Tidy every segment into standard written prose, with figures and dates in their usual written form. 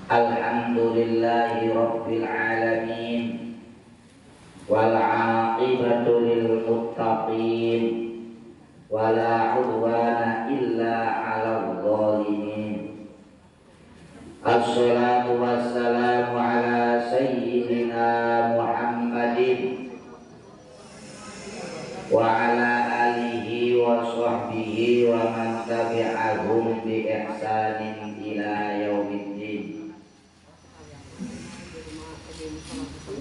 Alhamdulillahi Rabbil Alamin, wal aqibatu lil muttaqin, wala udwana illa 'alal zalimin. Assalatu wassalamu ala sayyidina Muhammadin wa ala alihi wa sahbihi wa man tabi'ahum bi ihsanin ila yaumiddin.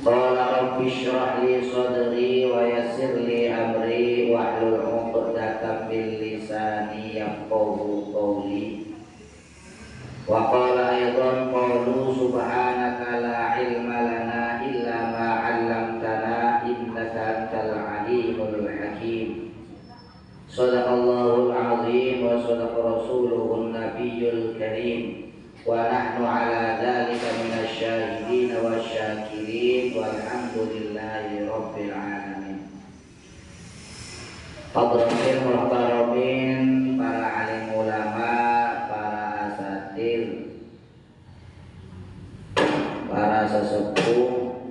Qala rabbi shrah li sadri wa yassir li amri wahlul 'uqdatam min lisani yafqahu qawli. Wa qala aidan qalu subhanaka la ilma lana illa ma 'allamtana innaka antal alimul hakim. Shadaqallahul azim wa shadaqa rasuluhun nabiyyul karim. Wa nahnu ala dzalika minasy syahidin wasyakirin walhamdulillahi rabbil alamin. Hadratil muhtaramin, para alim ulama, para asatir, para sesepuh,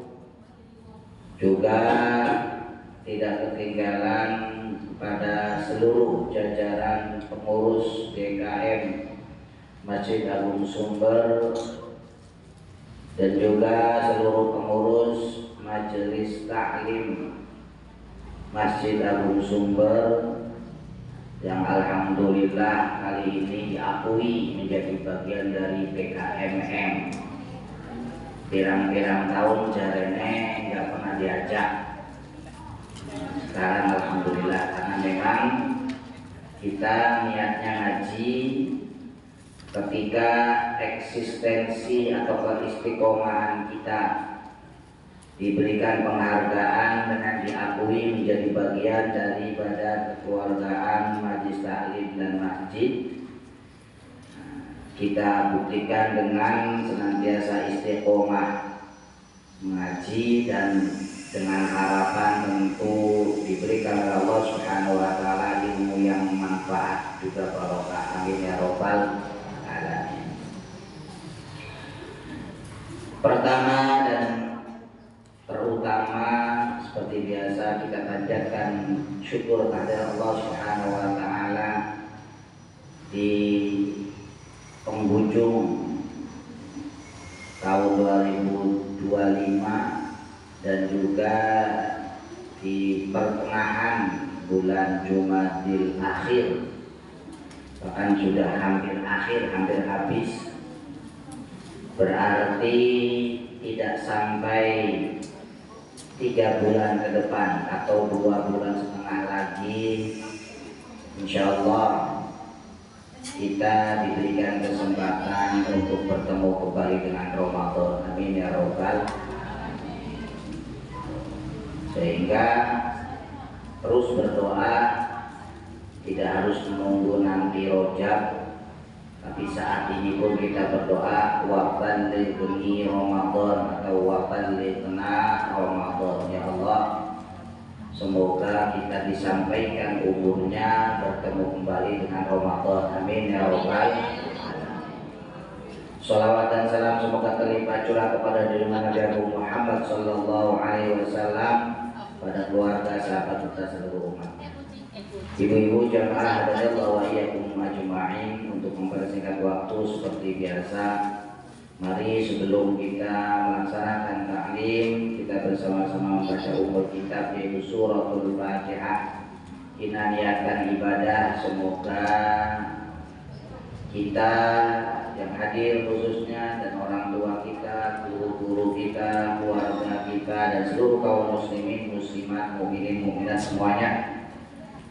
juga tidak ketinggalan pada seluruh jajaran pengurus DKM Masjid Agung Sumber dan juga seluruh pengurus Majelis Taklim Masjid Agung Sumber yang alhamdulillah kali ini diakui menjadi bagian dari PKMM. Pirang-pirang tahun jarene nggak pernah diajak. Sekarang alhamdulillah, karena memang kita niatnya ngaji ketika eksistensi atau keistiqomahan kita diberikan penghargaan dengan diakui menjadi bagian daripada kekeluargaan Majelis Taklim dan Masjid. Kita buktikan dengan senantiasa istiqomah mengaji dan dengan harapan tentu diberikan oleh Allah Subhanahu wa taala ilmu yang manfaat juga barokah. Amin ya rabbal alamin. Pertama dan terutama seperti biasa kita panjatkan syukur kepada Allah Subhanahu wa taala di penghujung tahun 2025 dan juga di pertengahan bulan Jumadil Akhir, bahkan sudah hampir akhir, hampir habis. Berarti tidak sampai 3 bulan ke depan atau 2 bulan setengah lagi, insya Allah kita diberikan kesempatan untuk bertemu kembali dengan Ramadan. Amin ya rabbal alamin. Sehingga terus berdoa, tidak harus menunggu nanti Rajab, tapi saat ini pun kita berdoa wa ballighni Ramadan atau wa ballighna Ramadan. Ya Allah, semoga kita disampaikan umurnya bertemu kembali dengan Ramadan. Amin ya rabbal alamin. Shalawat dan salam semoga terlimpah curah kepada junjungan Nabi Muhammad sallallahu alaihi wasallam, pada keluarga, sahabat serta seluruh umat. Ibu-ibu jamaah hadallahu wa iyyakum ajma'in, untuk mempersingkat waktu seperti biasa, mari sebelum kita melaksanakan taklim, kita bersama-sama membaca umur kitab yaitu suratul Fatihah. Kita niatkan ibadah, semoga kita yang hadir khususnya dan orang tua kita, guru-guru kita, keluarga kita, dan seluruh kaum muslimin, muslimat, mukminin, mukminat semuanya,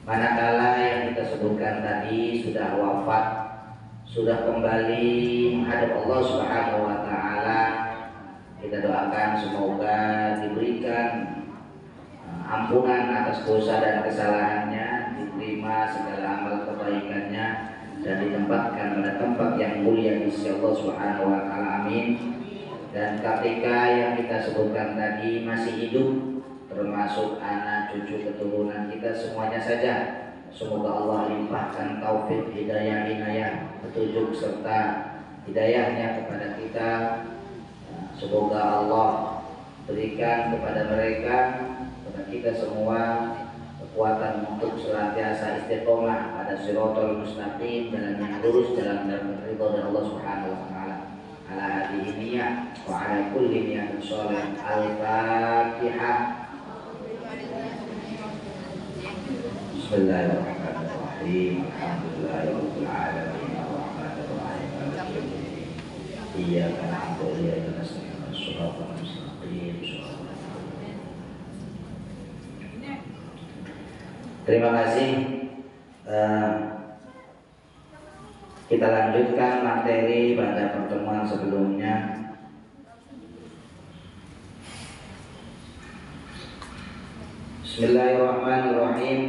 manakala yang kita sebutkan tadi sudah wafat, sudah kembali menghadap Allah Subhanahu wa taala, kita doakan semoga diberikan ampunan atas dosa dan kesalahannya, diterima segala amal kebaikannya, dan ditempatkan pada tempat yang mulia di sisi Allah Subhanahu wa taala. Amin. Dan ketika yang kita sebutkan tadi masih hidup, termasuk anak cucu keturunan kita semuanya saja, semoga Allah limpahkan taufik, hidayah, inayah, petunjuk serta hidayahnya kepada kita kita. Semoga Allah berikan kepada mereka, kepada kita semua kekuatan untuk senantiasa istiqomah pada shiratal mustaqim, jalan yang lurus, jalan ridha dari Allah Subhanahu wa taala. Ala hadhihi niyyah wa ala kulli niyatin shalih. Al-Fatihah. Bismillahirrahmanirrahim. Alhamdulillahirabbil alamin. Arrahmanir rahim. Maliki yaumiddin. Iyyaka na'budu wa iyyaka nasta'in. Shiratal mustaqim. Terima kasih. Kita lanjutkan materi pada pertemuan sebelumnya. Bismillahirrahmanirrahim.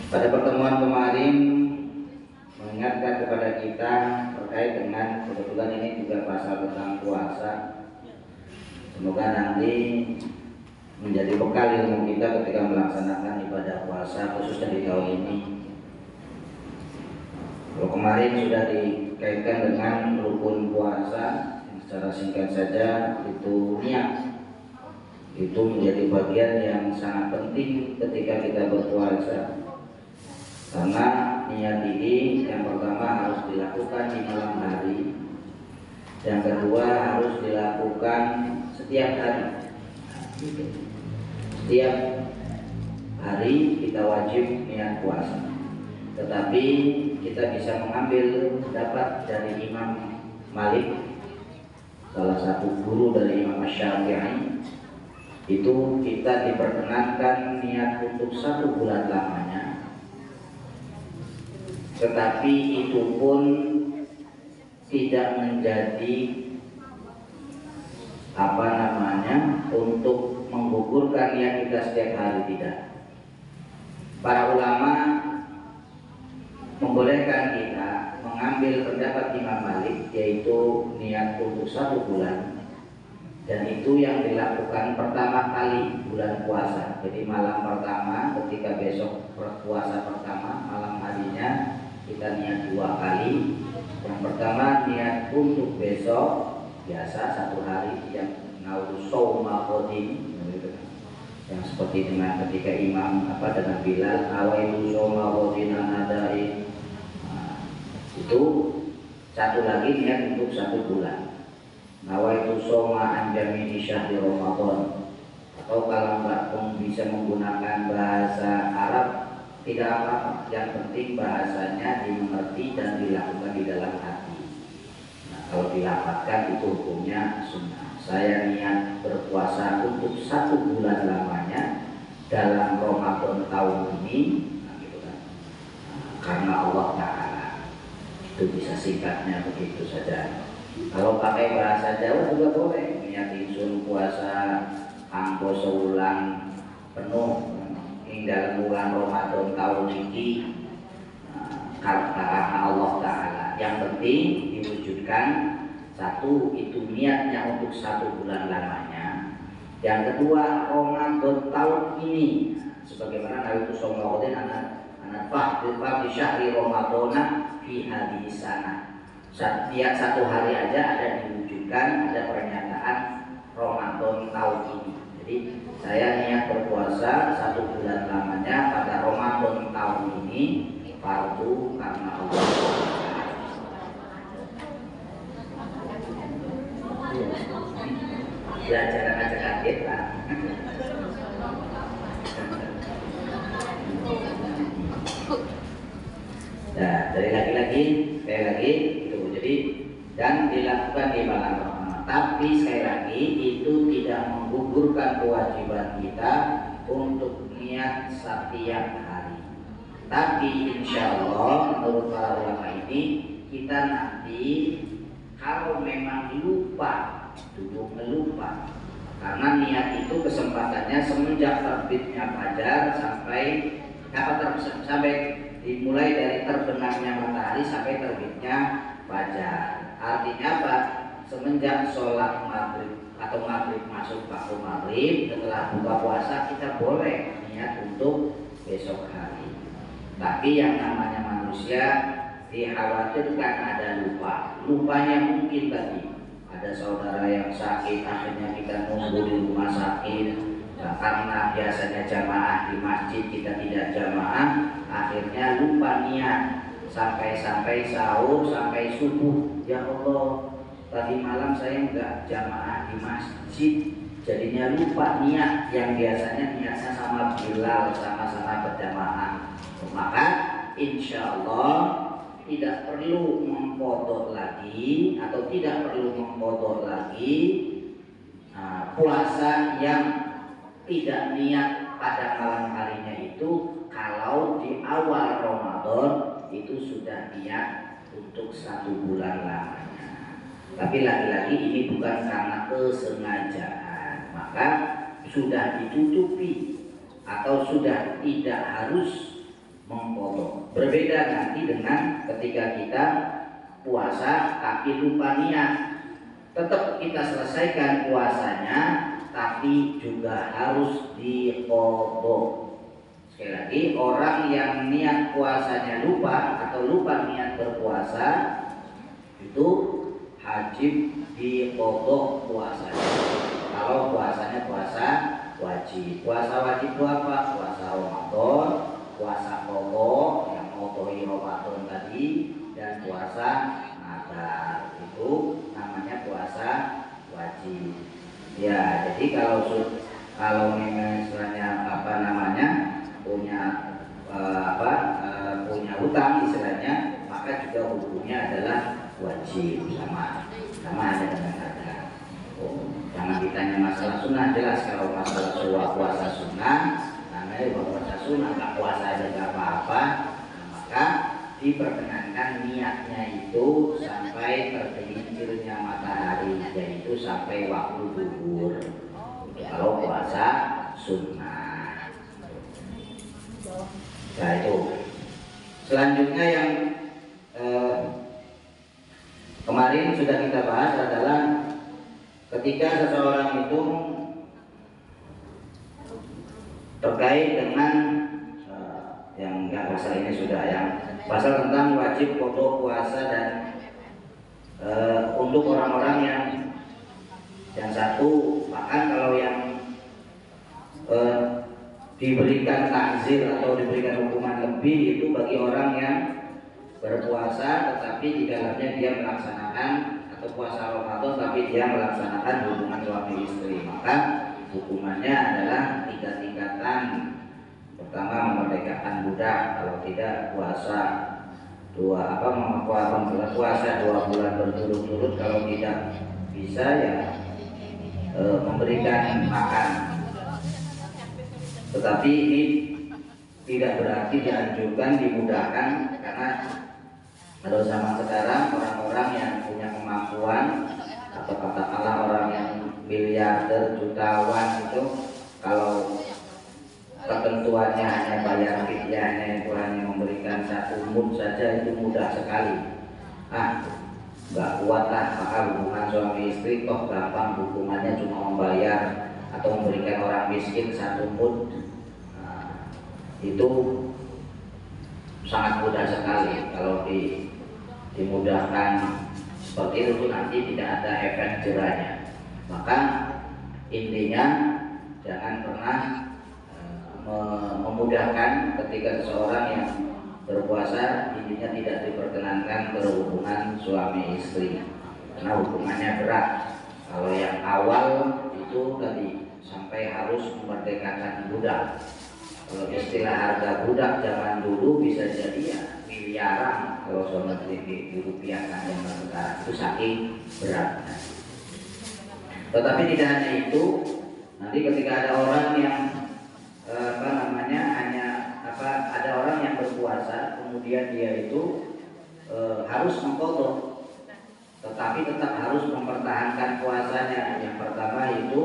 Pada pertemuan kemarin mengingatkan kepada kita terkait dengan, kebetulan ini juga pasal tentang puasa. Semoga nanti menjadi bekal ilmu kita ketika melaksanakan ibadah puasa, khususnya di tahun ini. Kalau kemarin sudah dikaitkan dengan rukun puasa, yang secara singkat saja itu niat. Itu menjadi bagian yang sangat penting ketika kita berpuasa. Karena niat ini yang pertama harus dilakukan di malam hari, yang kedua harus dilakukan setiap hari. Setiap hari kita wajib niat puasa. Tetapi kita bisa mengambil pendapat dari Imam Malik, salah satu guru dari Imam Syafi'i. Itu kita diperkenankan niat untuk 1 bulan lamanya. Tetapi itu pun tidak menjadi untuk menggugurkan niat kita setiap hari, tidak. Para ulama membolehkan kita mengambil pendapat Imam Malik, yaitu niat untuk 1 bulan, dan itu yang dilakukan pertama kali bulan puasa. Jadi malam pertama ketika besok puasa pertama, malam harinya kita niat 2 kali. Yang pertama niat untuk besok, biasa 1 hari, yang nausoma qodin, yang seperti dengan ketika imam dengan Bilal, awaitu soma qodin anadai. Itu 1 lagi niat untuk 1 bulan, nawaitu soma anjami syahri Ramadan. Atau kalau nggak pun bisa menggunakan bahasa Arab, tidak apa-apa, yang penting bahasanya dimengerti dan dilakukan di dalam hati. Nah, kalau dilapatkan itu hukumnya sunnah. Saya niat berpuasa untuk 1 bulan lamanya dalam Ramadan tahun ini, gitu kan. Karena Allah Ta'ala. Itu bisa singkatnya begitu saja. Kalau pakai bahasa Jawa juga boleh, niat insun puasa angko seulang penuh dalam bulan Ramadan tahun ini, karena Allah Ta'ala. Yang penting diwujudkan, 1 itu niatnya untuk 1 bulan lamanya. Yang kedua, Ramadan tahun ini, sebagaimana Nabi Muhammad anak fahdi syahri Ramadana fi hadhihi sana. Setiap 1 hari aja ada diwujudkan, ada pernyataan Ramadan tahun ini. Jadi saya niat berpuasa 1 bulan lamanya pada Ramadan tahun ini, fardu karena Allah. Belajar aja kaget lah. Nah, dari lagi-lagi, sekali lagi itu jadi dan dilakukan di malam pertama. Tapi sekali lagi itu tidak menggugurkan kewajiban kita untuk niat setiap hari. Tapi insya Allah menurut para ulama ini, kita nanti kalau memang lupa, duduk melupa, karena niat itu kesempatannya semenjak terbitnya fajar sampai dimulai dari terbenamnya matahari sampai terbitnya fajar. Artinya apa? Semenjak sholat maghrib atau maghrib masuk waktu maghrib, setelah buka puasa kita boleh niat untuk besok hari. Tapi yang namanya manusia dikhawatirkan ada lupa. Lupanya mungkin tadi ada saudara yang sakit, akhirnya kita nunggu di rumah sakit. Karena biasanya jamaah di masjid kita tidak jamaah, akhirnya lupa niat sampai sahur, sampai subuh. Ya Allah, tadi malam saya enggak jamaah di masjid, jadinya lupa niat yang biasanya niatnya sama Bilal, sama-sama berjamaah. Maka insya Allah tidak perlu mengkodok lagi atau tidak perlu mengkodok lagi puasa yang tidak niat pada malam harinya itu, kalau di awal Ramadan itu sudah niat untuk 1 bulan lamanya. Tapi lagi-lagi ini bukan karena kesengajaan, maka sudah ditutupi atau sudah tidak harus mengkodok. Berbeda nanti dengan ketika kita puasa tapi lupa niat, tetap kita selesaikan puasanya, tapi juga harus dikodok. Sekali lagi, orang yang niat puasanya lupa atau lupa niat berpuasa itu wajib dikodok puasanya. Kalau puasanya puasa wajib. Puasa wajib itu apa? Puasa Ramadan, puasa pokok yang motohi Ramadan tadi, dan puasa nadar, itu namanya puasa wajib. Ya, jadi kalau misalnya punya punya hutang istilahnya, maka juga hukumnya adalah wajib, sama ada dengan nadar. Jangan ditanya masalah sunnah, jelas kalau masalah puasa sunnah, namanya puasa sunnah, nggak puasa aja nggak apa-apa. Maka diperkenankan niatnya itu sampai tergelincirnya matahari, yaitu sampai waktu zuhur. Kalau puasa sunnah. Nah itu. Selanjutnya yang kemarin sudah kita bahas adalah ketika seseorang itu terkait dengan yang enggak, pasal ini sudah, yang pasal tentang wajib qada puasa dan untuk orang-orang yang satu, bahkan kalau yang diberikan takzir atau diberikan hukuman lebih itu bagi orang yang berpuasa tetapi di dalamnya dia melaksanakan, atau puasa Ramadan tapi dia melaksanakan hubungan suami istri, maka hukumannya adalah 3 tingkatan. Pertama, memerdekakan budak, kalau tidak puasa puasa 2 bulan berturut-turut, kalau tidak bisa ya memberikan makan. Tetapi ini tidak berarti dianjurkan, dimudahkan, karena pada zaman sekarang orang-orang yang punya kemampuan atau katakanlah orang yang miliarder, jutawan itu, kalau ketentuannya hanya bayar fidyahnya itu hanya memberikan 1 mud saja, itu mudah sekali. Nggak kuat maka hubungan suami istri toh gampang, hukumannya cuma membayar atau memberikan orang miskin 1 mud. Itu sangat mudah sekali. Kalau dimudahkan seperti itu nanti tidak ada efek jerahnya. Maka intinya jangan pernah memudahkan ketika seseorang yang berpuasa, intinya tidak diperkenankan berhubungan suami istri karena hukumannya berat. Kalau yang awal itu tadi sampai harus memerdekakan budak. Kalau istilah harga budak zaman dulu bisa jadi ya miliaran kalau soal dirupiahkan zaman sekarang, itu saking beratnya. Tetapi tidak hanya itu, nanti ketika ada orang yang ada orang yang berpuasa kemudian dia itu harus mengqadha, tetapi tetap harus mempertahankan puasanya. Yang pertama itu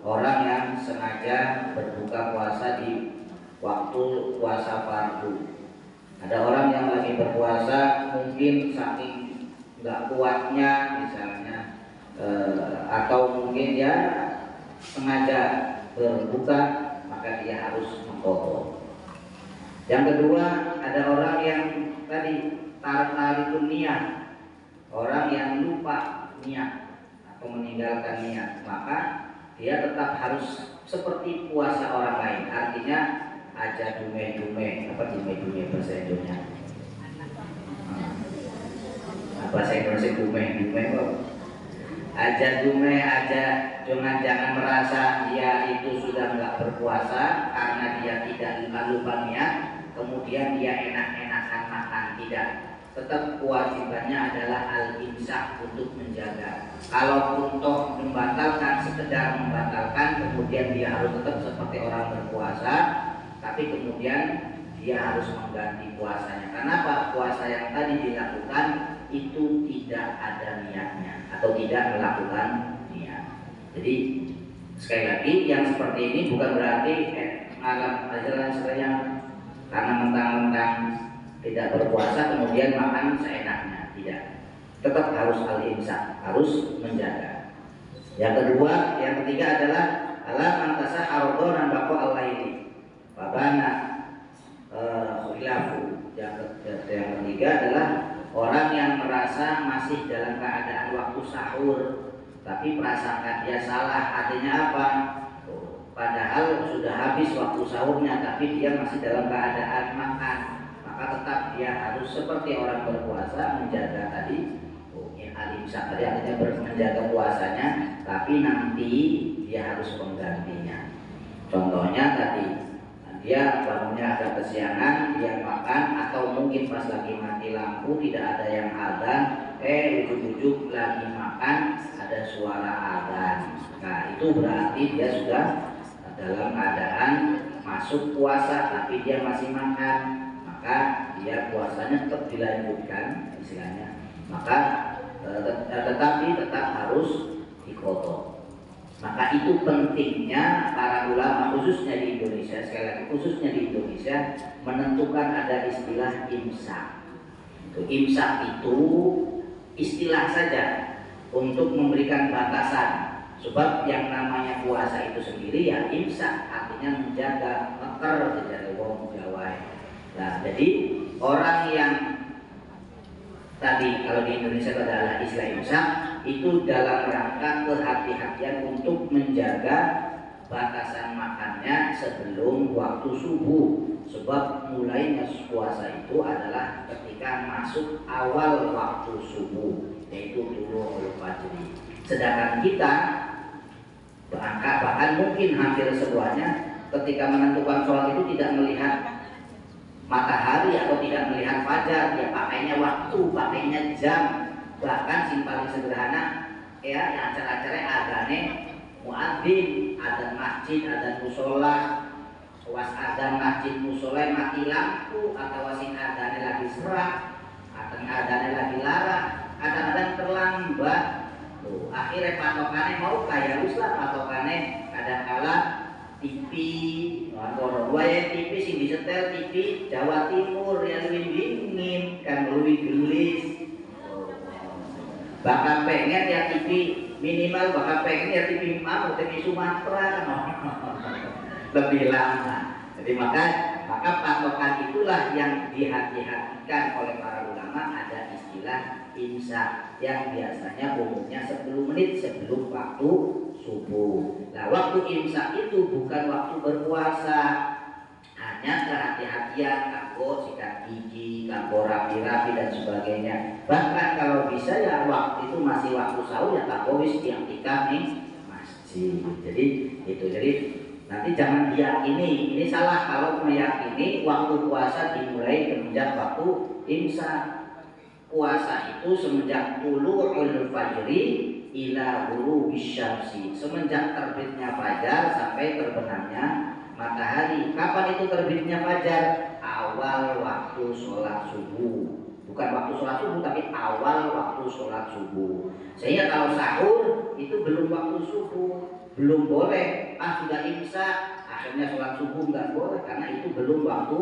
orang yang sengaja berbuka puasa di waktu puasa fardu. Ada orang yang lagi berpuasa mungkin saking nggak kuatnya misalnya, atau mungkin dia sengaja berbuka, maka maka dia harus mengqadha. Yang kedua, ada orang yang tadi tarikun niat, orang yang lupa niat atau meninggalkan niat, maka dia tetap harus seperti puasa orang lain. Artinya aja dume-dume, apa dume-dume bahasa Indonesia? Bahasa Indonesia dume-dume kok. Aja dume aja, jangan merasa dia itu sudah nggak berpuasa karena dia tidak lupa niat, kemudian dia enak-enakan makan. Tidak, tetap kewajibannya adalah al-imsak, untuk menjaga. Kalaupun toh membatalkan, sekedar membatalkan, kemudian dia harus tetap seperti orang berpuasa, tapi kemudian dia harus mengganti puasanya. Kenapa? Puasa yang tadi dilakukan itu tidak ada niatnya atau tidak melakukan niat. Jadi sekali lagi, yang seperti ini bukan berarti ngalap ajaran saya karena mentang-mentang tidak berpuasa kemudian makan seenaknya. Tidak, tetap harus al-imsak, harus menjaga. Yang kedua, yang ketiga adalah mantasa harodonan bako al-laili babana khilafu. Yang ketiga adalah orang yang merasa masih dalam keadaan waktu sahur, tapi prasangka dia salah. Artinya apa? Padahal sudah habis waktu sahurnya, tapi dia masih dalam keadaan makan, maka tetap dia harus seperti orang berpuasa menjaga tadi al-imsak tadi, artinya menjaga puasanya, tapi nanti dia harus menggantinya. Contohnya tadi dia bangunnya agak kesiangan, dia makan, atau mungkin pas lagi mati lampu tidak ada yang adzan, ujuk-ujuk lagi makan ada suara adzan. Nah itu berarti dia sudah dalam keadaan masuk puasa tapi dia masih makan, maka dia puasanya tetap dilanjutkan istilahnya, maka tetapi tetap harus diqadha. Maka itu pentingnya para ulama khususnya di Indonesia, sekali lagi khususnya di Indonesia, menentukan ada istilah imsak. Imsak itu istilah saja untuk memberikan batasan. Sebab yang namanya puasa itu sendiri ya imsak, artinya menjaga, ngeker dari wong Jawa. Nah, jadi orang yang tadi kalau di Indonesia adalah istilah imsak, itu dalam rangka kehati-hatian untuk menjaga batasan makannya sebelum waktu subuh. Sebab mulainya puasa itu adalah ketika masuk awal waktu subuh, yaitu tulu'ul fajri. Sedangkan kita bahkan mungkin hampir semuanya ketika menentukan sholat itu tidak melihat matahari atau tidak melihat fajar, dia pakainya waktu, pakainya jam. Bahkan yang paling sederhana ya, yang acara-acara adane muadzin, adzan masjid, adzan musola, was adzan masjid musola mati lampu, atau sing adane lagi serak, atau adane lagi larang, kadang-kadang terlambat. Tuh, akhirnya patokannya mau kayak uslah patokannya kadang-kala TV, atau TV sing disetel TV Jawa Timur yang lebih dingin kan, lebih gelis. Bahkan pengen ya TV minimal, bahkan pengen ya TV TV Sumatera kan lebih lama. Jadi maka patokan itulah yang dihati-hatikan oleh para ulama. Ada istilah imsak yang biasanya umumnya 10 menit sebelum waktu subuh. Nah, waktu imsak itu bukan waktu berpuasa, hanya kehati-hatian, kanggo sikat gigi, kanggo rapi-rapi dan sebagainya. Bahkan kalau bisa ya waktu itu masih waktu sahur ya kanggo wis i'tikaf nih masjid. Jadi itu, jadi nanti jangan diyakini, ini salah kalau meyakini waktu puasa dimulai semenjak waktu imsak. Puasa itu semenjak tulu'ul fajri ila ghurubisy syamsi, semenjak terbitnya fajar sampai terbenamnya matahari. Kapan itu terbitnya fajar? Awal waktu sholat subuh. Bukan waktu sholat subuh, tapi awal waktu sholat subuh. Sehingga kalau sahur itu belum waktu subuh, belum boleh. Sudah imsak, akhirnya sholat subuh nggak boleh karena itu belum waktu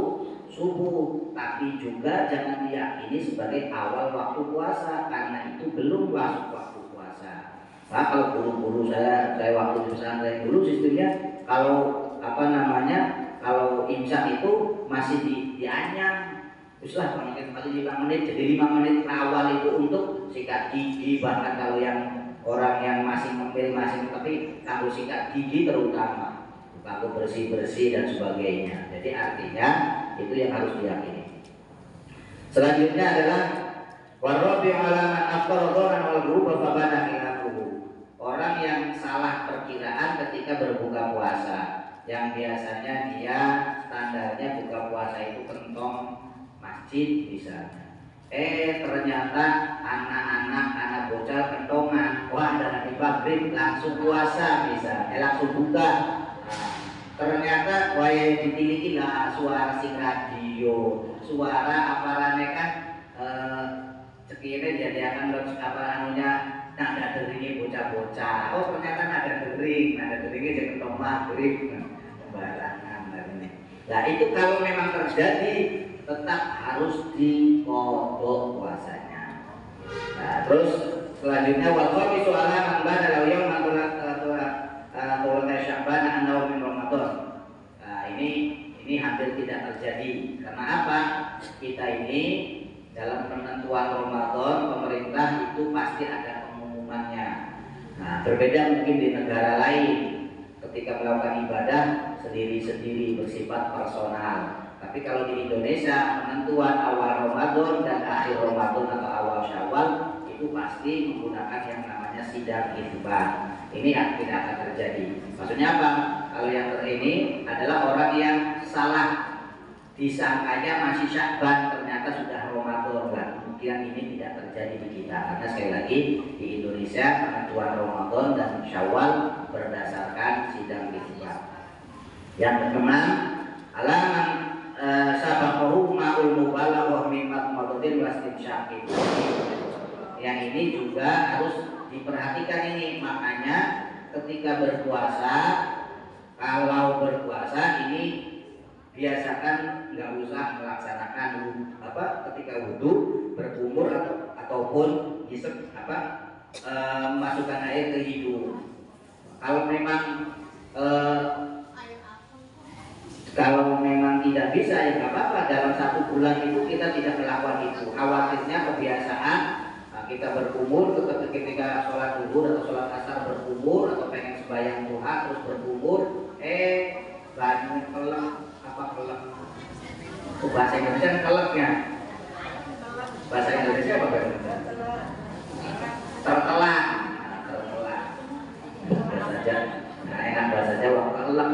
subuh. Tapi juga jangan diyakini sebagai awal waktu puasa karena itu belum masuk waktu puasa. Nah, kalau guru-guru saya waktu di pesantren dulu sistemnya kalau apa namanya, kalau imsak itu masih dianyam. Teruslah paling 5 menit, jadi 5 menit awal itu untuk sikat gigi, bahkan kalau yang orang yang masih ngemil masih, tapi kalau sikat gigi terutama, kalau bersih-bersih dan sebagainya. Jadi artinya itu yang harus diyakini. Selanjutnya adalah warabi alaman afdharan wal ghurub fabana khilafuhu. Orang yang salah perkiraan ketika berbuka puasa, yang biasanya dia standarnya buka puasa itu kentong masjid misalnya, ternyata anak bocah kentongan, wah ada nabi maghrib langsung puasa misalnya, langsung buka. Ternyata waya ditiliki lah suara sing radio, suara aparane kan sekiranya jadi akan apa anunya nada deringnya bocah-bocah. Oh ternyata nada deringnya jadi kentong maghrib, barangan ini. Nah itu kalau memang terjadi tetap harus dikodok puasanya. Nah terus selanjutnya waktu soalan anda kalau yang mentulah Sya'ban atau min Ramadan. Nah ini hampir tidak terjadi. Karena apa? Kita ini dalam penentuan Ramadan pemerintah itu pasti ada pengumumannya. Nah berbeda mungkin di negara lain ketika melakukan ibadah sendiri-sendiri bersifat personal. Tapi kalau di Indonesia penentuan awal Ramadan dan akhir Ramadan atau awal Syawal itu pasti menggunakan yang namanya sidang itsbah. Ini tidak akan terjadi. Maksudnya apa? Kalau yang ini adalah orang yang salah, disangkanya masih Sya'ban ternyata sudah Ramadan. Nah, kemudian ini tidak terjadi di kita karena sekali lagi di Indonesia penentuan Ramadan dan Syawal berdasarkan sidang itsbah. Yang keenam, alaman sabaqahu ma'ul mubalaghah min madmadin wastinsyaqin. Yang ini juga harus diperhatikan ini, makanya ketika berpuasa, kalau berpuasa ini biasakan nggak usah melaksanakan ketika wudhu berkumur ataupun isep masukkan air ke hidung. Kalau memang tidak bisa ya nggak apa-apa, dalam 1 bulan itu kita tidak melakukan itu. Khawatirnya kebiasaan kita berkumur ketika sholat zuhur atau sholat asar berkumur atau pengen sembahyang duha terus berkumur, badan kelek bahasa Indonesia keleknya, bahasa Indonesia apa bahasa tertelan saja. Nah enak bahasa Jawa kelek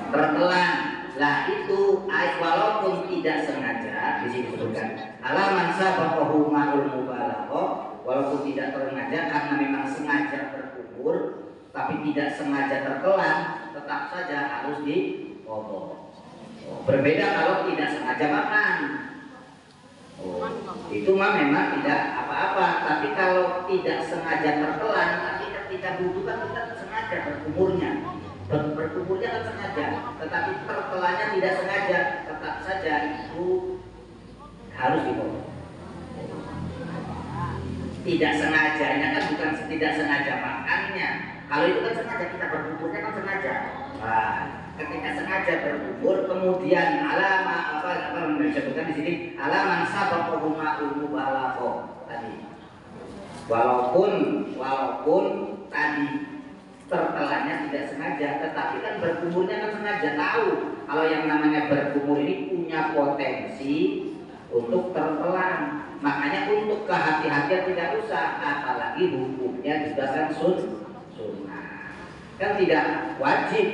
tertelan. Lah itu walaupun tidak sengaja, di sini disebutkan alaman sabaqahu ma'ul mubalaghah, walaupun tidak sengaja karena memang sengaja berkumur tapi tidak sengaja tertelan, tetap saja harus diqodho. Berbeda kalau tidak sengaja makan. Itu mah memang tidak apa-apa, tapi kalau tidak sengaja tertelan, tapi ketika butuhkan kita sengaja berkumurnya. Berkumurnya kan sengaja, tetapi tertelannya tidak sengaja, tetap saja itu harus dipotong. Tidak sengajanya kan bukan tidak sengaja makannya. Kalau itu kan sengaja, kita berkumurnya kan sengaja. Nah, ketika sengaja berkumur, kemudian alama apa disebutkan di sini alaman sabaqahu ma'ul mubalaghah tadi. Walaupun tadi tertelannya tidak sengaja, tetapi kan berkumurnya kan sengaja, tahu kalau yang namanya berkumur ini punya potensi untuk tertelan. Makanya untuk kehati-hatian tidak usah, apalagi hukumnya juga kan sunnah. Kan tidak wajib,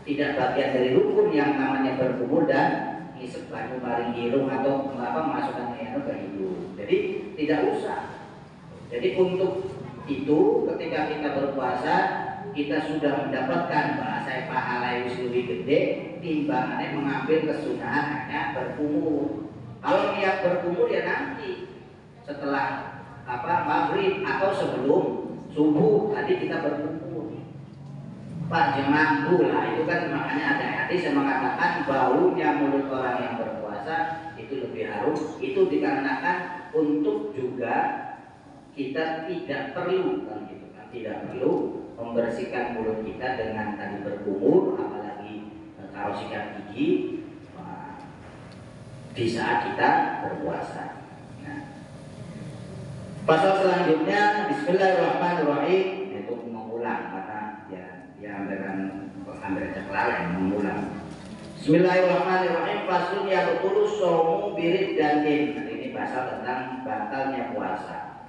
tidak bagian dari rukun yang namanya berkumur dan ngisep banyu maring irung atau masukkan air ke hidung. Jadi tidak usah. Jadi untuk itu ketika kita berpuasa kita sudah mendapatkan bahasa pahala yang lebih gede timbangannya mengambil kesunahan hanya berkumur. Kalau niat berkumur ya nanti setelah maghrib atau sebelum subuh tadi kita berkumur. Jangan lah, itu kan makanya ada hadis yang mengatakan baunya mulut orang yang berpuasa itu lebih harum. Itu dikarenakan untuk juga kita tidak perlu kan gitu kan, tidak perlu membersihkan mulut kita dengan tadi berkumur, apalagi kalau sikat gigi di saat kita berpuasa. Nah, pasal selanjutnya Bismillahirrahmanirrahim, itu mengulang karena ya hampir kelalaian mengulang. Bismillahirrahmanirrahim. Faslun yabtulu shaumu birid dan din. Ini pasal tentang batalnya puasa.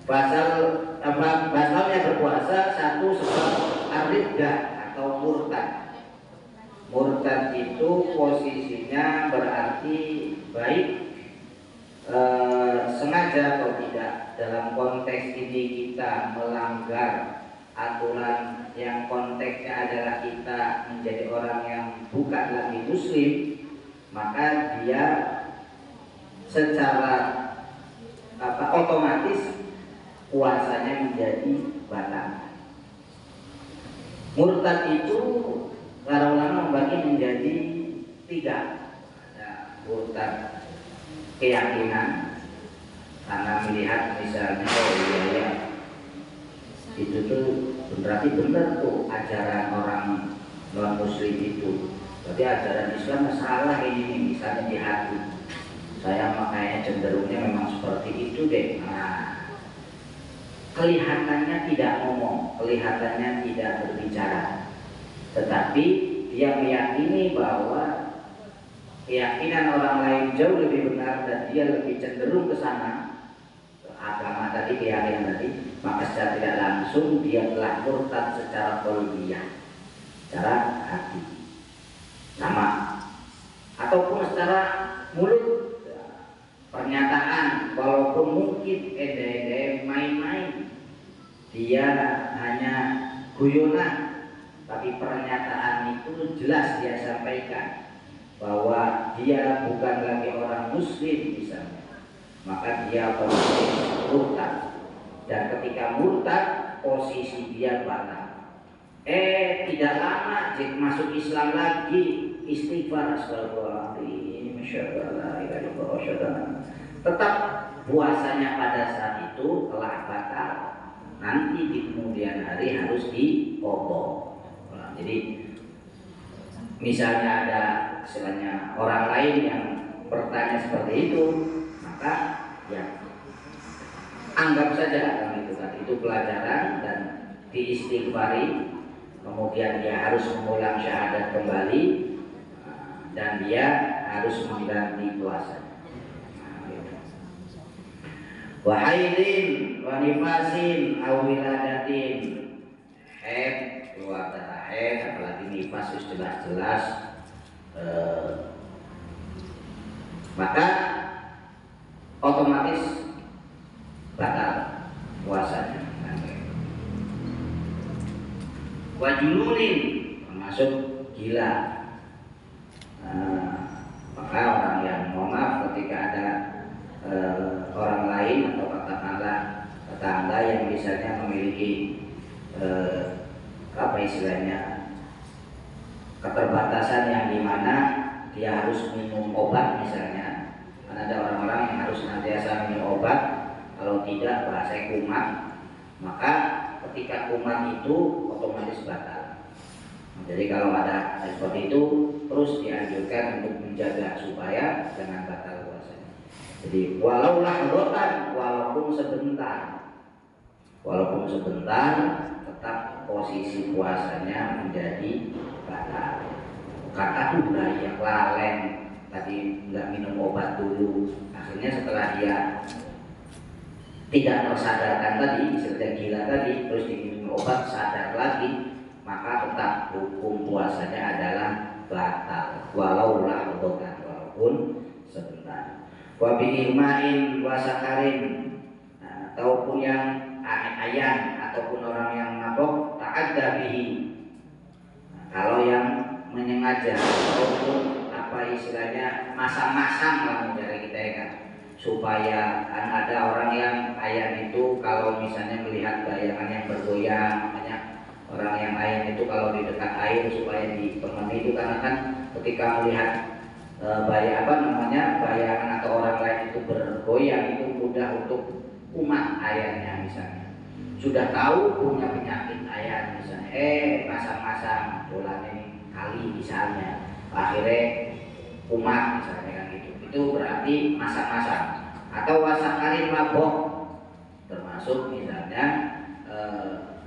Batalnya berpuasa satu sebab ar-riddah atau murtad. Murtad itu posisinya berarti baik sengaja atau tidak. Dalam konteks ini kita melanggar aturan yang konteksnya adalah kita menjadi orang yang bukan lagi muslim, maka dia secara otomatis puasanya menjadi batal. Murtad itu para ulama membagi menjadi 3. Ada murtad keyakinan karena melihat misalnya ya itu tuh berarti benar tuh ajaran orang non muslim itu, berarti ajaran Islam salah ini misalnya di hati saya, makanya cenderungnya memang seperti itu deh. Nah, kelihatannya tidak ngomong, kelihatannya tidak berbicara, tetapi dia meyakini bahwa keyakinan orang lain jauh lebih benar dan dia lebih cenderung ke sana, agama tadi, keyakinan tadi, maka secara tidak langsung dia telah murtad secara qalbiyah, secara hati, sama, ataupun secara mulut, pernyataan, walaupun mungkin ede-ede main-main, dia hanya guyonan, tapi pernyataan itu jelas dia sampaikan bahwa dia bukan lagi orang muslim misalnya, maka dia otomatis murtad. Dan ketika murtad posisi dia batal. Tidak lama masuk Islam lagi, istighfar, astagfirullahaladzim, tetap puasanya pada saat itu telah batal. Nanti di kemudian hari harus diqodho. Jadi misalnya ada istilahnya orang lain yang bertanya seperti itu, maka ya anggap saja itu pelajaran dan diistighfari, kemudian dia harus mengulang syahadat kembali dan dia harus mengganti puasa. Wa haidin wa nifasin aw wiladatin, haid, keluar darah haid, apalagi nifas jelas-jelas, maka otomatis batal puasanya. Wajununin, termasuk gila. Maka orang yang mohon maaf ketika ada orang lain atau katakanlah tetangga yang misalnya memiliki apa istilahnya keterbatasan yang dimana dia harus minum obat misalnya, karena ada orang-orang yang harus senantiasa minum obat, kalau tidak bahasa kumat, maka ketika kumat itu otomatis batal. Jadi kalau ada seperti itu terus dianjurkan untuk menjaga supaya jangan batal puasanya. Jadi walau lahdotan, walaupun sebentar tetap posisi puasanya menjadi batal. Kata udah yang laleng tadi nggak minum obat dulu, akhirnya setelah dia tidak tersadarkan tadi, istilah gila tadi, terus diminum obat sadar lagi, maka tetap hukum puasanya adalah batal walau lahdotan, walaupun sebentar. Wa bi'irmain wa sakarin, ataupun yang ayan ataupun orang yang mabok ta'adda bihi, kalau yang menyengaja ataupun apa istilahnya masang-masang lah mencari kita ya kan, supaya kan ada orang yang ayan itu kalau misalnya melihat bayangan yang bergoyang, makanya orang yang ayan itu kalau di dekat air supaya ditemani itu, karena kan ketika melihat bayangan atau orang lain itu bergoyang itu mudah untuk kumat airnya misalnya. sudah tahu punya penyakit ayat misalnya, masang-masang bola ini kali misalnya, akhirnya kumat misalnya kan gitu, itu berarti masang-masang. Atau wasakarin mabok, termasuk misalnya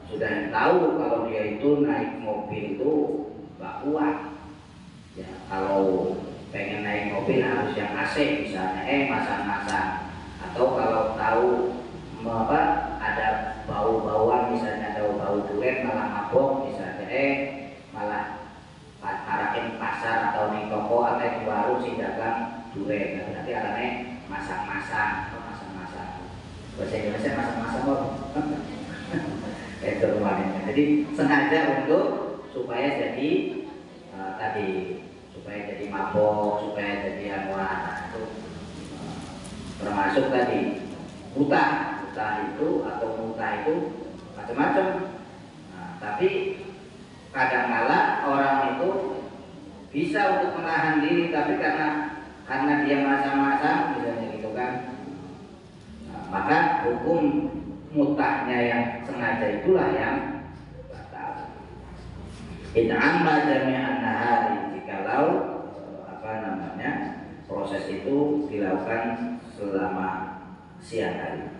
sudah tahu kalau dia itu naik mobil itu gak kuat ya, kalau pengen naik mobil harus yang AC misalnya, masang-masang. Atau kalau tahu ada bau-bauan misalnya, ada bau duren malah mabok misalnya, malah parakin pasar atau nih toko atau di warung si dagang duren, berarti arane masang-masang. Bahasa Indonesia masang-masang kok. Itu kemarin. Jadi sengaja untuk supaya jadi tadi, supaya jadi mabok, supaya jadi anwar. Itu termasuk tadi muta itu atau muta itu macam-macam. Tapi kadang-kala orang itu bisa untuk menahan diri, tapi karena dia masang-masang misalnya gitu kan, maka hukum mutahnya yang sengaja itulah yang batal. In amma jami'an nahari, jikalau proses itu dilakukan selama siang hari.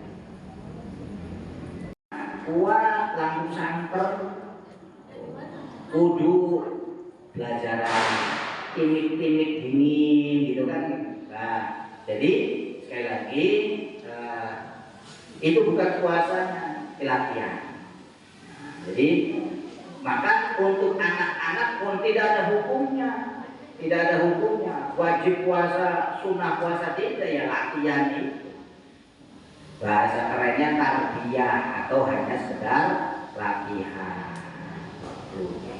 Kuat lampu santer kudu belajaran timik-timik dingin gitu kan. Nah, jadi sekali lagi itu bukan puasanya, pelatihan. Jadi maka untuk anak-anak pun tidak ada hukumnya. Wajib puasa, sunnah puasa tidak, ya latihan itu. Bahasa kerennya tarbiyah atau hanya sekedar latihan.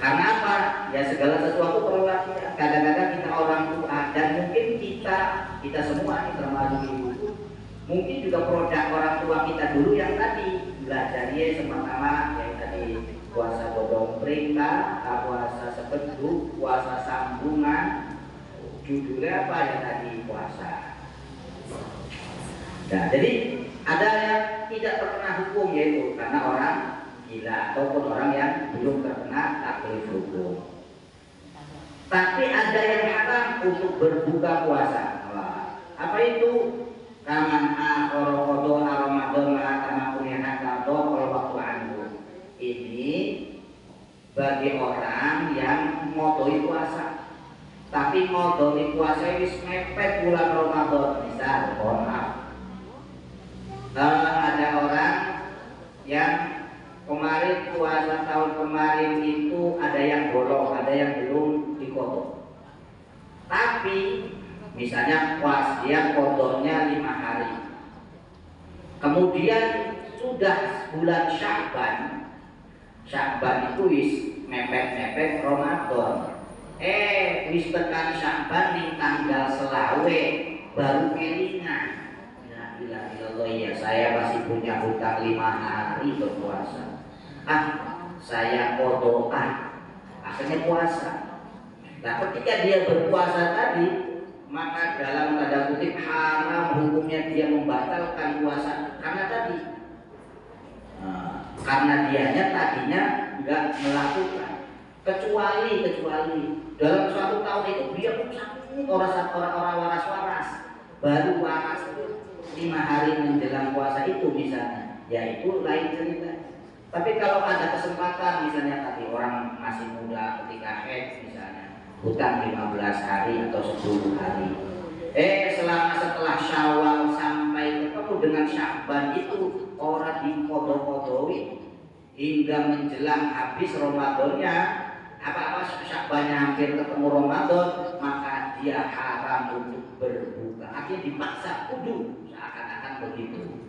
Karena apa? Ya segala sesuatu perlu latihan. Kadang-kadang kita orang tua dan mungkin kita semua ini termasuk ibu, mungkin juga produk orang tua kita dulu yang tadi belajarnya sama-sama, yang tadi puasa bodong perintah, puasa sebeduk, puasa sambungan, judulnya apa yang tadi puasa. Nah, jadi ada yang tidak terkena hukum, yaitu karena orang gila ataupun orang yang belum terkena taklif hukum. Tapi ada yang haram untuk berbuka puasa. Apa itu? Kaman akorokodo Ramadan karena punya hakado kalau waktu anu. Ini bagi orang yang modoi puasa, tapi modoi puasa wis mepet bulan Ramadan. Misal, ada orang yang kemarin puasa tahun kemarin itu ada yang bolong, ada yang belum dikodok. Tapi misalnya dia kodoknya 5 hari. Kemudian sudah bulan Sya'ban itu wis mepet-mepet Ramadan. Wis tekan Sya'ban di tanggal selawe baru kelingan. Ya, saya masih punya hutang 5 hari berpuasa. Saya kodokan, akhirnya puasa. Nah, ketika dia berpuasa tadi, maka dalam tanda kutip haram hukumnya dia membatalkan puasa karena tadi, karena dianya tadinya nggak melakukan, kecuali dalam suatu tahun itu dia pun sakit, orang waras baru waras itu 5 hari menjelang puasa itu misalnya, yaitu lain cerita. Tapi kalau ada kesempatan misalnya tadi orang masih muda ketika haid misalnya, hutang 15 hari atau 10 hari, setelah Syawal sampai ketemu dengan Sya'ban itu orang dikodok-kodoi hingga menjelang habis Ramadannya, apa-apa Sya'bannya hampir ketemu Ramadan, maka dia haram untuk berbuka. Akhirnya dipaksa kudu, seakan-akan begitu.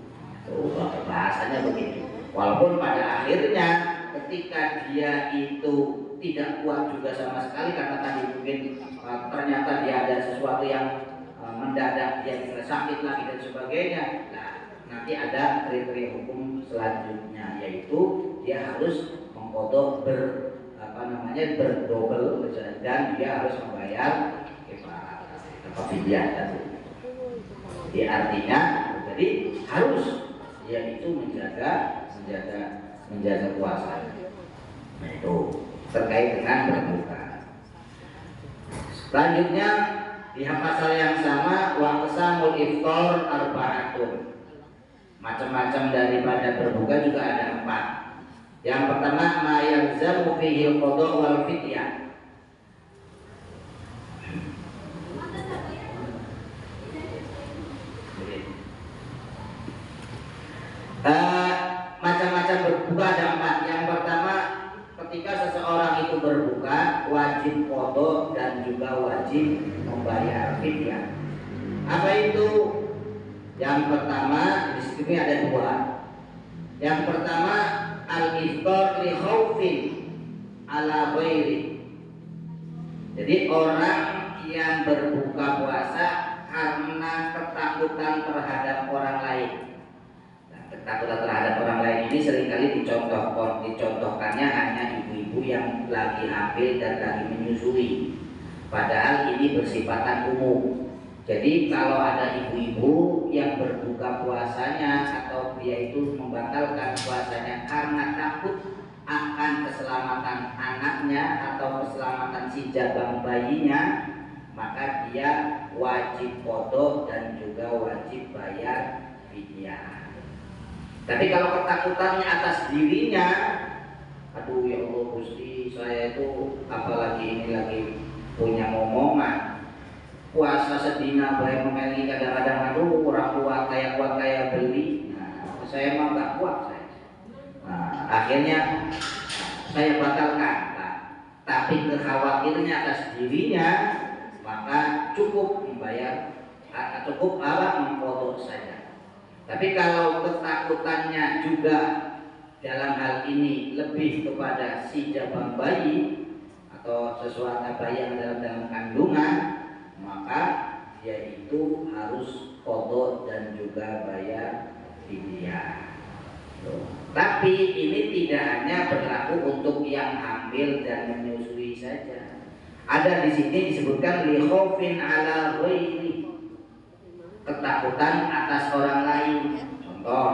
Bahasanya begitu. Walaupun pada akhirnya ketika dia itu tidak kuat juga sama sekali karena tadi mungkin ternyata dia ada sesuatu yang mendadak, dia bisa sakit lagi dan sebagainya. Nah, nanti ada kriteria hukum selanjutnya, yaitu dia harus mengkodok berdobel dan dia harus membayar kefarat fidyah tadi. Jadi artinya, jadi harus dia itu menjaga menjaga puasa. Nah, itu terkait dengan berbuka. Selanjutnya di pasal yang sama, wa qasamul iftar arba'atun. Macam-macam daripada berbuka juga ada 4. Yang pertama, ma yalzamu fihi al-qada' wal fidyah. Macam-macam berbuka ada 4. Yang pertama, ketika seseorang itu berbuka wajib qada dan juga wajib membayar fidyah. Apa itu? Yang pertama, di sini ada 2. Yang pertama, al-iftar li khaufin ala ghairi. Jadi orang yang berbuka puasa karena ketakutan terhadap orang lain. Ketakutan terhadap orang lain ini seringkali dicontohkannya hanya ibu-ibu yang lagi hamil dan lagi menyusui. Padahal ini bersifatan umum. Jadi kalau ada ibu-ibu yang berbuka puasanya atau dia itu membatalkan puasanya karena takut akan keselamatan anaknya atau keselamatan si jabang bayinya, maka dia wajib qada dan juga wajib bayar fidyah. Tapi kalau ketakutannya atas dirinya, aduh ya Allah Gusti, saya itu apalagi ini lagi punya momongan, puasa sedina baik memeli kadang-kadang aduh kurang kuat kayak beli. Nah, saya emang gak kuat saya. Nah, akhirnya saya batalkan. Nah, tapi kekhawatirnya atas dirinya, maka cukup membayar, cukup mengqada saja. Tapi kalau ketakutannya juga dalam hal ini lebih kepada si jabang bayi atau sesuatu bayi yang dalam kandungan, maka dia itu harus qada dan juga bayar fidyah. Tapi ini tidak hanya berlaku untuk yang hamil dan menyusui saja. Ada di sini disebutkan li khaufin ala ghairi, ketakutan atas orang lain. Contoh,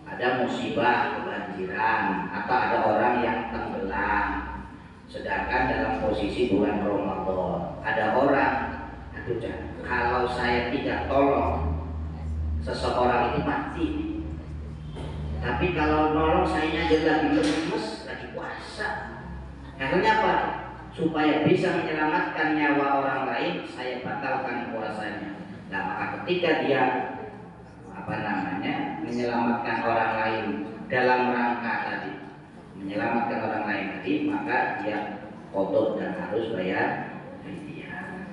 ada musibah kebanjiran atau ada orang yang tenggelam sedangkan dalam posisi bulan Ramadan. Ada orang, aduh kalau saya tidak tolong seseorang itu mati. Tapi kalau nolong saya aja lagi lemes, lagi puasa. Akhirnya apa? Supaya bisa menyelamatkan nyawa orang lain, saya batalkan puasanya. Nah, maka ketika dia menyelamatkan orang lain dalam rangka tadi, menyelamatkan orang lain tadi, maka dia qada dan harus bayar fidyah.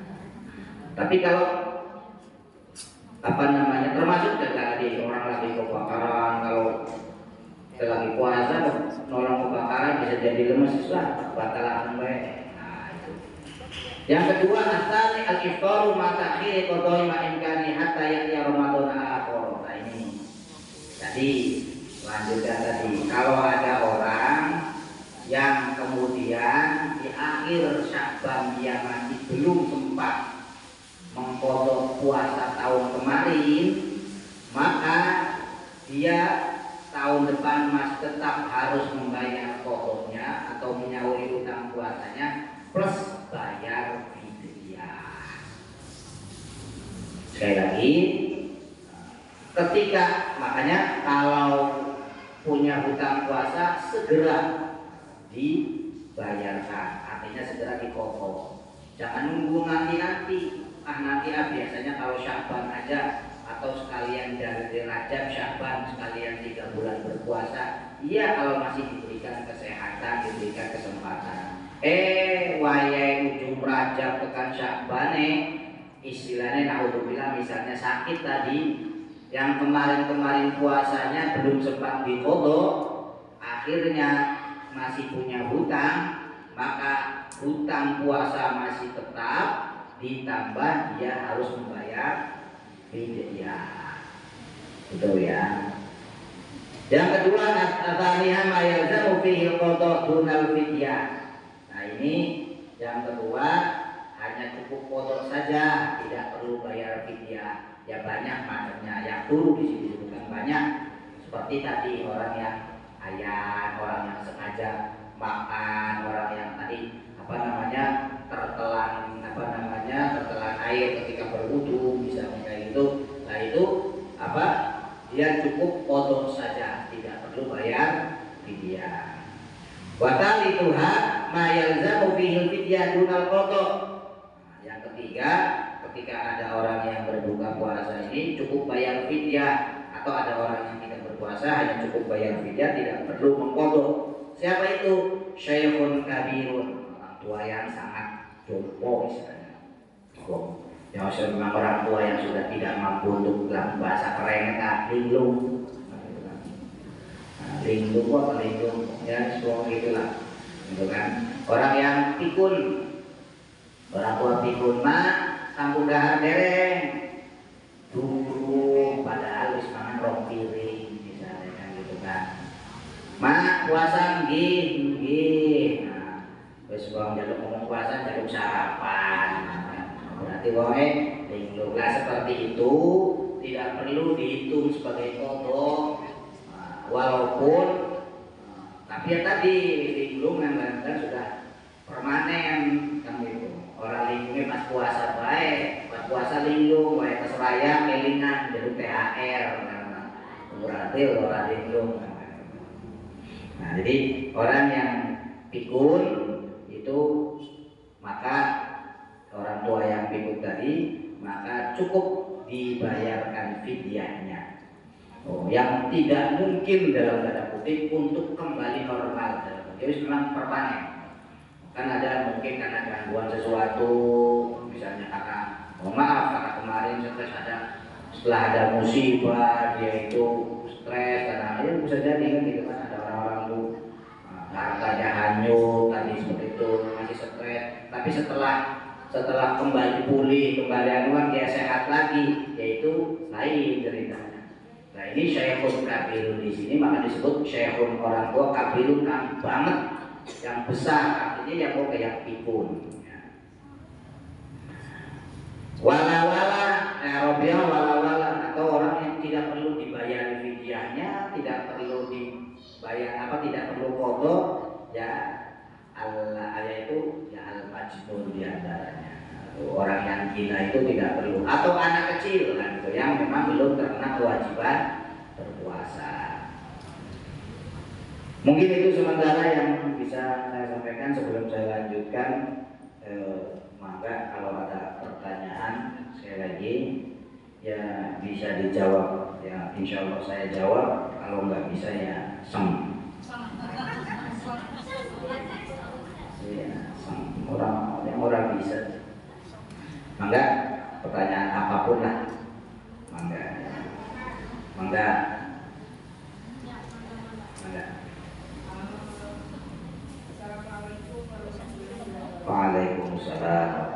Tapi kalau termasuk tadi orang lagi kebakaran, kalau lagi puasa nolong kebakaran bisa jadi lemes lah, batalan baik. Yang kedua, asal al-iftaru ma ta'khiri qada'i ma imkani hatta ya'ti Ramadan akhir. Nah, ini tadi lanjutkan tadi, kalau ada orang yang kemudian di akhir Sya'ban dia masih belum sempat mengqada puasa tahun kemarin, maka dia tahun depan masih tetap harus membayar qadanya atau menyauri utang puasanya plus bayar fidyah. Sekali lagi, ketika makanya kalau punya hutang puasa segera dibayarkan, artinya segera diqada. Jangan nunggu nanti biasanya kalau Sya'ban aja atau sekalian dari Rajab Sya'ban sekalian 3 bulan berpuasa. Iya, kalau masih diberikan kesehatan, diberikan kesempatan. Wayai ujung Rajab tekan Sya'ban istilahnya naudzubillah misalnya sakit tadi, yang kemarin puasanya belum sempat diqada, akhirnya masih punya hutang, maka hutang puasa masih tetap ditambah dia harus membayar fidyah. Betul ya. Yang kedua, at-tsaniyah ma yalzamu fihi qada dunal fidyah. Nah, ini yang kedua, hanya cukup qada saja, tidak perlu bayar fidyah. Ya banyak macamnya, yang dulu di sini disebutkan banyak, Seperti tadi orang yang ayan, orang yang sengaja makan, orang yang tadi tertelan air ketika berwudu misalnya kayak gitu. Nah itu dia cukup qadha saja, tidak perlu bayar fidyah. Wa talithuha ma yalzamu fihi fidyah dunal qadha. Yang ketiga, ketika ada orang yang berbuka puasa ini cukup bayar fidyah, atau ada orang yang tidak berpuasa hanya cukup bayar fidyah, tidak perlu mengqadha. Siapa itu? Syekhun kabirun, orang tua yang sangat jompo misalnya. Yang memang orang tua yang sudah tidak mampu untuk dalam bahasa keren linglung. Linglung apa linglung? Ya semua gitulah. Gitu kan. Orang yang pikun, orang tua pikun mah sampun dahar dereng. Dulu padahal wis mangan rong piring misalnya kan gitu kan. Mak puasa nggih. Nah, wis wong jaluk ngomong puasa jaluk sarapan. Berarti wonge linglung. Lah seperti itu tidak perlu dihitung sebagai qadha. Walaupun tapi ya tadi linglung yang kadang sudah permanen kan itu. Orang linglungnya pas puasa baik, pas puasa linglung, baik pas raya kelingan jadi THR karena berarti orang linglung. Nah, jadi orang yang pikun itu maka orang tua yang pikun tadi maka cukup dibayarkan fidyahnya. Yang tidak mungkin dalam tanda kutip untuk kembali normal. Jadi memang permanen. Kan ada mungkin karena gangguan sesuatu, misalnya karena maaf karena kemarin stres setelah ada musibah dia itu stres karena ya bisa jadi kan gitu kan ada orang-orang tuh hartanya hanyut tadi seperti itu masih stres, tapi setelah kembali pulih kembali anuan dia sehat lagi, yaitu lain ceritanya. Nah ini syekhun kabirun di sini maka disebut syekhun orang tua kabirun yang banget, yang besar, artinya yang mau kayak pikun. Wala-wala, wala-wala atau orang yang tidak perlu dibayar fidyahnya, tidak perlu dibayar tidak perlu qadha, ya itu ya al-majnun diantaranya. Orang yang gila itu tidak perlu, atau anak kecil kan itu yang memang belum terkena kewajiban berpuasa. Mungkin itu sementara yang bisa saya sampaikan. Sebelum saya lanjutkan, maka kalau ada pertanyaan sekali lagi ya bisa dijawab ya, insya Allah saya jawab. Kalau nggak bisa ya orang bisa. Mangga pertanyaan apapun lah, mangga. Waalaikumsalam.